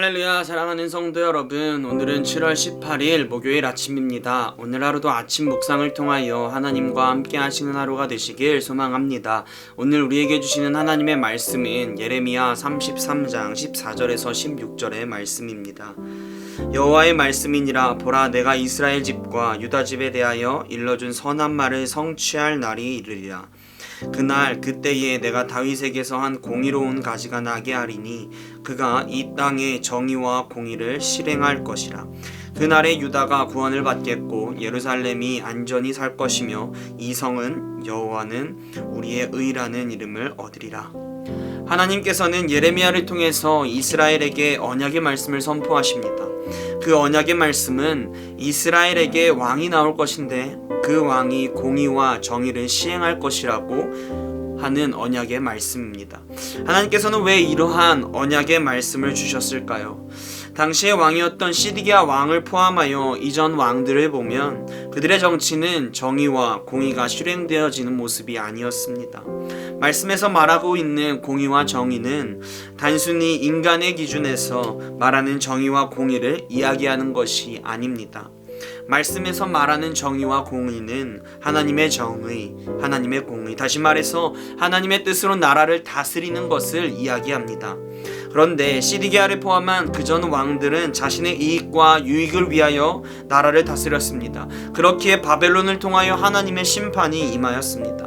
할렐루야, 사랑하는 성도 여러분, 오늘은 7월 18일 목요일 아침입니다. 오늘 하루도 아침 묵상을 통하여 하나님과 함께 하시는 하루가 되시길 소망합니다. 오늘 우리에게 주시는 하나님의 말씀은 예레미야 33장 14절에서 16절의 말씀입니다. 여호와의 말씀이니라. 보라, 내가 이스라엘 집과 유다 집에 대하여 일러준 선한 말을 성취할 날이 이르리라. 그날 그때에 내가 다윗에게서 한 공의로운 가지가 나게 하리니 그가 이 땅의 정의와 공의를 실행할 것이라. 그날에 유다가 구원을 받겠고 예루살렘이 안전히 살 것이며 이 성은 여호와는 우리의 의라는 이름을 얻으리라. 하나님께서는 예레미야를 통해서 이스라엘에게 언약의 말씀을 선포하십니다. 그 언약의 말씀은 이스라엘에게 왕이 나올 것인데 그 왕이 공의와 정의를 시행할 것이라고 하는 언약의 말씀입니다. 하나님께서는 왜 이러한 언약의 말씀을 주셨을까요? 당시의 왕이었던 시드기야 왕을 포함하여 이전 왕들을 보면 그들의 정치는 정의와 공의가 실행되어지는 모습이 아니었습니다. 말씀에서 말하고 있는 공의와 정의는 단순히 인간의 기준에서 말하는 정의와 공의를 이야기하는 것이 아닙니다. 말씀에서 말하는 정의와 공의는 하나님의 정의, 하나님의 공의, 다시 말해서 하나님의 뜻으로 나라를 다스리는 것을 이야기합니다. 그런데 시드기야를 포함한 그전 왕들은 자신의 이익과 유익을 위하여 나라를 다스렸습니다. 그렇기에 바벨론을 통하여 하나님의 심판이 임하였습니다.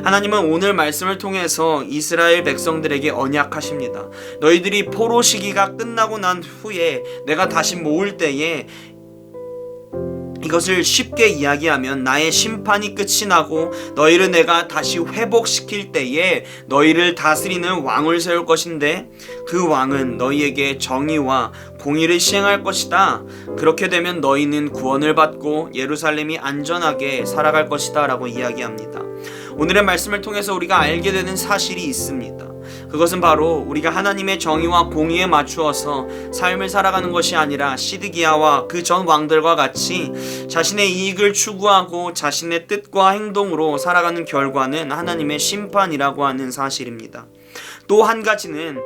하나님은 오늘 말씀을 통해서 이스라엘 백성들에게 언약하십니다. 너희들이 포로 시기가 끝나고 난 후에 내가 다시 모을 때에 이것을 쉽게 이야기하면 나의 심판이 끝이 나고 너희를 내가 다시 회복시킬 때에 너희를 다스리는 왕을 세울 것인데 그 왕은 너희에게 정의와 공의를 시행할 것이다. 그렇게 되면 너희는 구원을 받고 예루살렘이 안전하게 살아갈 것이다 라고 이야기합니다. 오늘의 말씀을 통해서 우리가 알게 되는 사실이 있습니다. 그것은 바로 우리가 하나님의 정의와 공의에 맞추어서 삶을 살아가는 것이 아니라 시드기야와 그 전 왕들과 같이 자신의 이익을 추구하고 자신의 뜻과 행동으로 살아가는 결과는 하나님의 심판이라고 하는 사실입니다. 또 한 가지는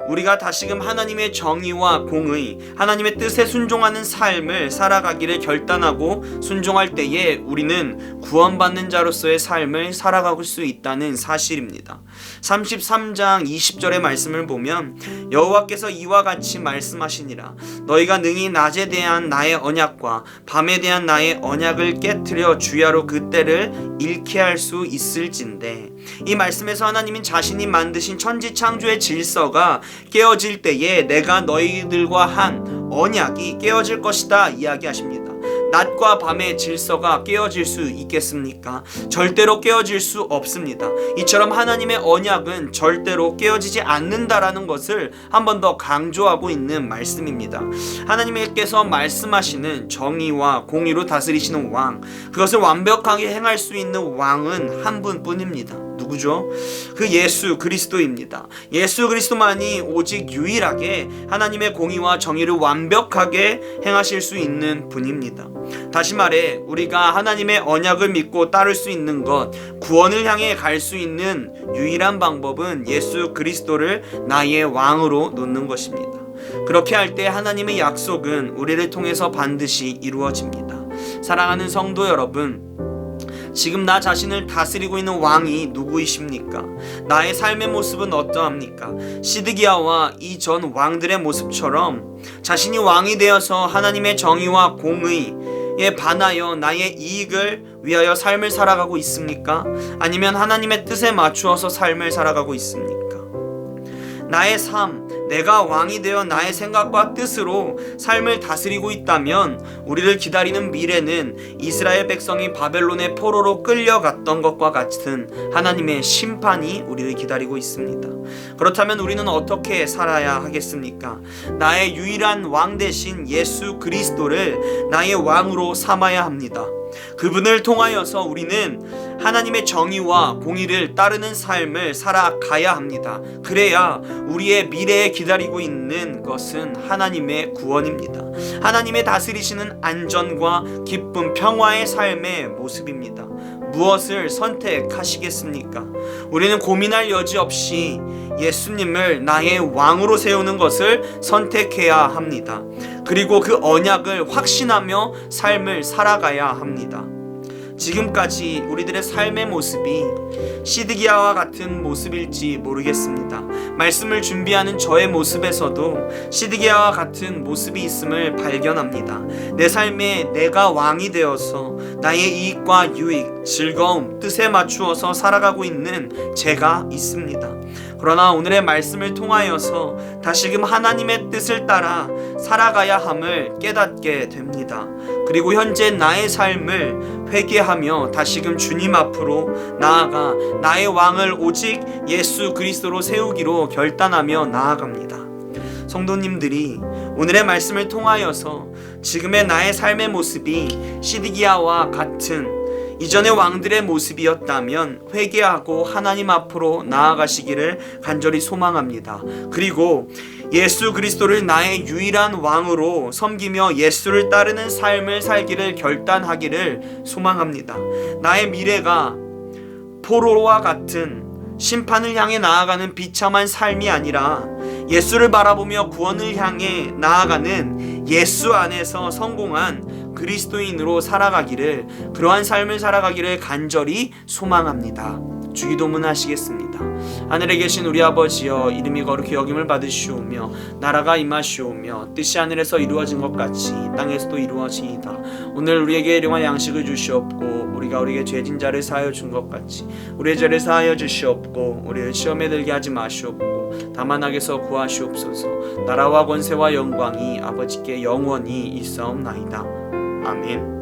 우리가 다시금 하나님의 정의와 공의, 하나님의 뜻에 순종하는 삶을 살아가기를 결단하고 순종할 때에 우리는 구원받는 자로서의 삶을 살아갈 수 있다는 사실입니다. 33장 20절의 말씀을 보면 여호와께서 이와 같이 말씀하시니라. 너희가 능히 낮에 대한 나의 언약과 밤에 대한 나의 언약을 깨트려 주야로 그 때를 잃게 할 수 있을진데. 이 말씀에서 하나님은 자신이 만드신 천지창조의 질서가 깨어질 때에 내가 너희들과 한 언약이 깨어질 것이다 이야기하십니다. 낮과 밤의 질서가 깨어질 수 있겠습니까? 절대로 깨어질 수 없습니다. 이처럼 하나님의 언약은 절대로 깨어지지 않는다라는 것을 한 번 더 강조하고 있는 말씀입니다. 하나님께서 말씀하시는 정의와 공의로 다스리시는 왕, 그것을 완벽하게 행할 수 있는 왕은 한 분뿐입니다. 누구죠? 그 예수 그리스도입니다. 예수 그리스도만이 오직 유일하게 하나님의 공의와 정의를 완벽하게 행하실 수 있는 분입니다. 다시 말해 우리가 하나님의 언약을 믿고 따를 수 있는 것, 구원을 향해 갈 수 있는 유일한 방법은 예수 그리스도를 나의 왕으로 놓는 것입니다. 그렇게 할 때 하나님의 약속은 우리를 통해서 반드시 이루어집니다. 사랑하는 성도 여러분, 지금 나 자신을 다스리고 있는 왕이 누구이십니까? 나의 삶의 모습은 어떠합니까? 시드기야와 이전 왕들의 모습처럼 자신이 왕이 되어서 하나님의 정의와 공의에 반하여 나의 이익을 위하여 삶을 살아가고 있습니까? 아니면 하나님의 뜻에 맞추어서 삶을 살아가고 있습니까? 나의 삶, 내가 왕이 되어 나의 생각과 뜻으로 삶을 다스리고 있다면 우리를 기다리는 미래는 이스라엘 백성이 바벨론의 포로로 끌려갔던 것과 같은 하나님의 심판이 우리를 기다리고 있습니다. 그렇다면 우리는 어떻게 살아야 하겠습니까? 나의 유일한 왕 대신 예수 그리스도를 나의 왕으로 삼아야 합니다. 그분을 통하여서 우리는 하나님의 정의와 공의를 따르는 삶을 살아가야 합니다. 그래야 우리의 미래에 기다리고 있는 것은 하나님의 구원입니다. 하나님의 다스리시는 안전과 기쁨, 평화의 삶의 모습입니다. 무엇을 선택하시겠습니까? 우리는 고민할 여지 없이 예수님을 나의 왕으로 세우는 것을 선택해야 합니다. 그리고 그 언약을 확신하며 삶을 살아가야 합니다. 지금까지 우리들의 삶의 모습이 시드기야와 같은 모습일지 모르겠습니다. 말씀을 준비하는 저의 모습에서도 시드기야와 같은 모습이 있음을 발견합니다. 내 삶에 내가 왕이 되어서 나의 이익과 유익, 즐거움, 뜻에 맞추어서 살아가고 있는 제가 있습니다. 그러나 오늘의 말씀을 통하여서 다시금 하나님의 뜻을 따라 살아가야 함을 깨닫게 됩니다. 그리고 현재 나의 삶을 회개하며 다시금 주님 앞으로 나아가 나의 왕을 오직 예수 그리스도로 세우기로 결단하며 나아갑니다. 성도님들이 오늘의 말씀을 통하여서 지금의 나의 삶의 모습이 시드기야와 같은 이전의 왕들의 모습이었다면 회개하고 하나님 앞으로 나아가시기를 간절히 소망합니다. 그리고 예수 그리스도를 나의 유일한 왕으로 섬기며 예수를 따르는 삶을 살기를 결단하기를 소망합니다. 나의 미래가 포로와 같은 심판을 향해 나아가는 비참한 삶이 아니라 예수를 바라보며 구원을 향해 나아가는 예수 안에서 성공한 그리스도인으로 살아가기를, 그러한 삶을 살아가기를 간절히 소망합니다. 주기도문 하시겠습니다. 하늘에 계신 우리 아버지여, 이름이 거룩히 여김을 받으시오며 나라가 임하시오며 뜻이 하늘에서 이루어진 것 같이 땅에서도 이루어지이다. 오늘 우리에게 일용할 양식을 주시옵고 우리가 우리에게 죄진 자를 사하여 준 것 같이 우리의 죄를 사하여 주시옵고 우리를 시험에 들게 하지 마시옵고 다만 악에서 구하시옵소서. 나라와 권세와 영광이 아버지께 영원히 있사옵나이다. 아멘.